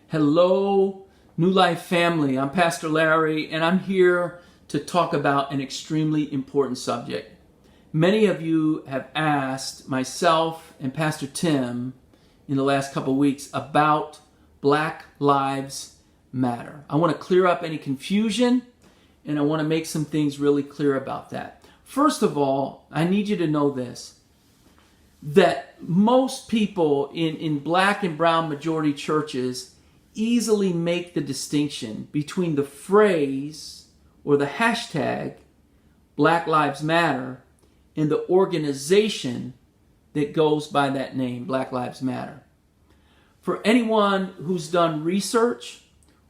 Hello, New Life family. I'm Pastor Larry, and I'm here to talk about an extremely important subject. Many of you have asked myself and Pastor Tim in the last couple of weeks about Black Lives Matter. I want to clear up any confusion, and I want to make some things really clear about that. First of all, I need you to know this, that most people in black and brown majority churches easily make the distinction between the phrase or the hashtag Black Lives Matter and the organization that goes by that name, Black Lives Matter. For anyone who's done research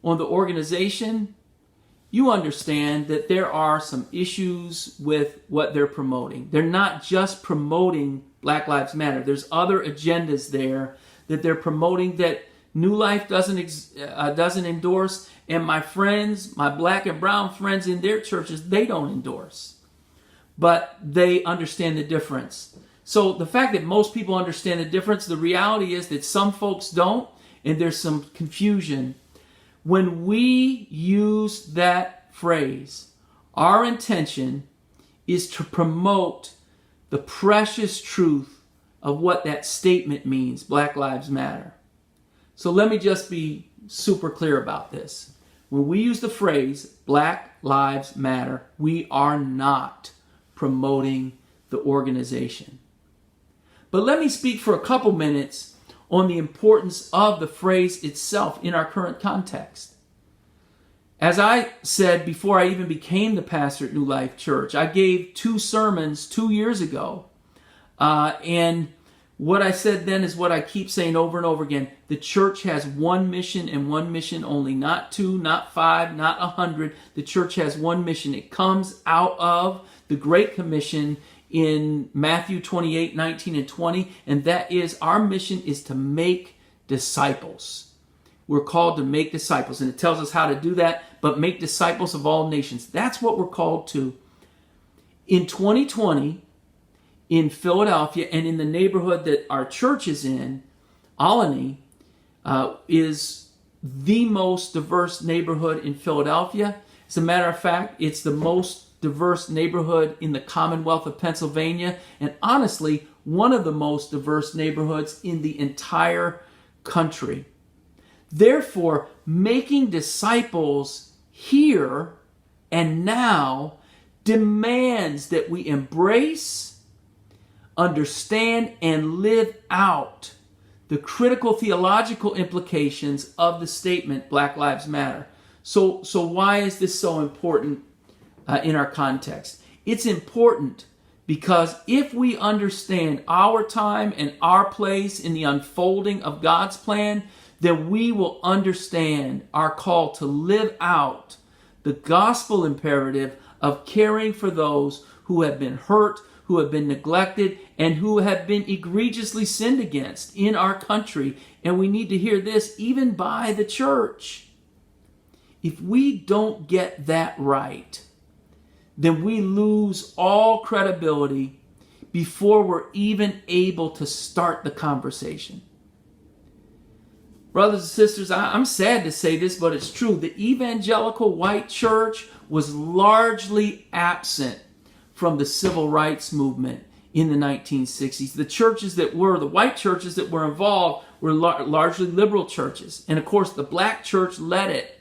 on the organization, you understand that there are some issues with what they're promoting. They're not just promoting Black Lives Matter. There's other agendas there that they're promoting that New Life doesn't endorse, and my friends, my black and brown friends in their churches, they don't endorse. But they understand the difference. So the fact that most people understand the difference, the reality is that some folks don't, and there's some confusion. When we use that phrase, our intention is to promote the precious truth of what that statement means, Black Lives Matter. So let me just be super clear about this. When we use the phrase Black Lives Matter, we are not promoting the organization. But let me speak for a couple minutes on the importance of the phrase itself in our current context. As I said before I even became the pastor at New Life Church, I gave 2 sermons 2 years ago. And what I said then is what I keep saying over and over again. The church has one mission and one mission only. Not 2, not 5, not 100. The church has one mission. It comes out of the Great Commission in Matthew 28, 19, and 20. And that is, our mission is to make disciples. We're called to make disciples. And it tells us how to do that. But make disciples of all nations. That's what we're called to. In 2020, in Philadelphia and in the neighborhood that our church is in, Alani, is the most diverse neighborhood in Philadelphia. As a matter of fact, it's the most diverse neighborhood in the Commonwealth of Pennsylvania, and honestly, one of the most diverse neighborhoods in the entire country. Therefore, making disciples here and now demands that we embrace, understand, and live out the critical theological implications of the statement Black Lives Matter. So why is this so important in our context? It's important because if we understand our time and our place in the unfolding of God's plan, then we will understand our call to live out the gospel imperative of caring for those who have been hurt, who have been neglected, and who have been egregiously sinned against in our country. And we need to hear this even by the church. If we don't get that right, then we lose all credibility before we're even able to start the conversation. Brothers and sisters, I'm sad to say this, but it's true. The evangelical white church was largely absent from the civil rights movement in the 1960s. The white churches that were involved were largely liberal churches. And of course, the black church led it.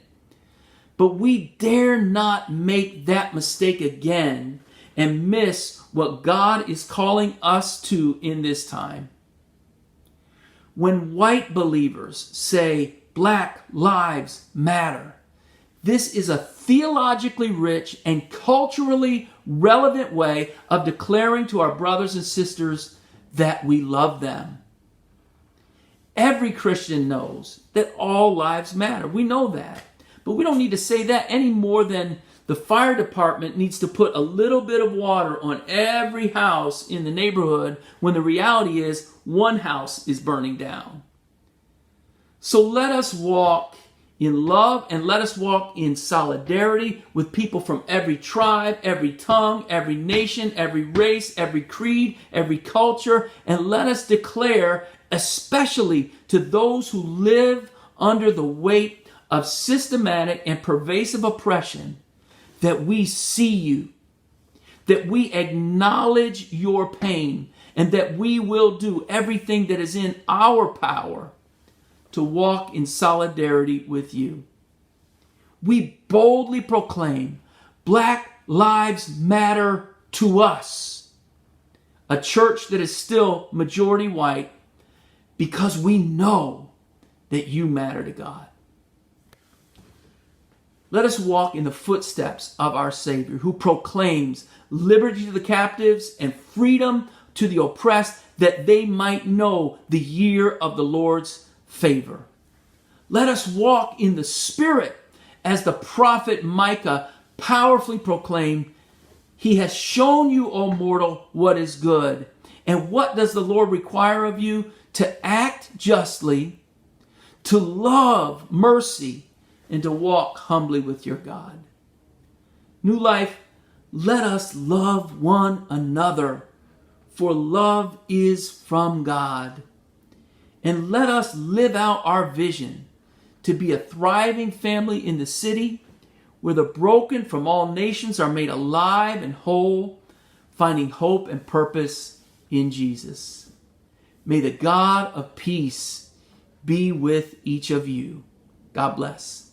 But we dare not make that mistake again and miss what God is calling us to in this time. When white believers say Black Lives Matter, this is a theologically rich and culturally relevant way of declaring to our brothers and sisters that we love them. Every Christian knows that all lives matter. We know that. But we don't need to say that any more than the fire department needs to put a little bit of water on every house in the neighborhood when the reality is one house is burning down. So let us walk in love and let us walk in solidarity with people from every tribe, every tongue, every nation, every race, every creed, every culture, and let us declare, especially to those who live under the weight of systematic and pervasive oppression, that we see you, that we acknowledge your pain, and that we will do everything that is in our power to walk in solidarity with you. We boldly proclaim Black Lives Matter to us, a church that is still majority white, because we know that you matter to God. Let us walk in the footsteps of our Savior, who proclaims liberty to the captives and freedom to the oppressed, that they might know the year of the Lord's favor. Let us walk in the Spirit, as the prophet Micah powerfully proclaimed, He has shown you, O mortal, what is good. And what does the Lord require of you? To act justly, to love mercy, and to walk humbly with your God. New Life, let us love one another, for love is from God. And let us live out our vision to be a thriving family in the city, where the broken from all nations are made alive and whole, finding hope and purpose in Jesus. May the God of peace be with each of you. God bless.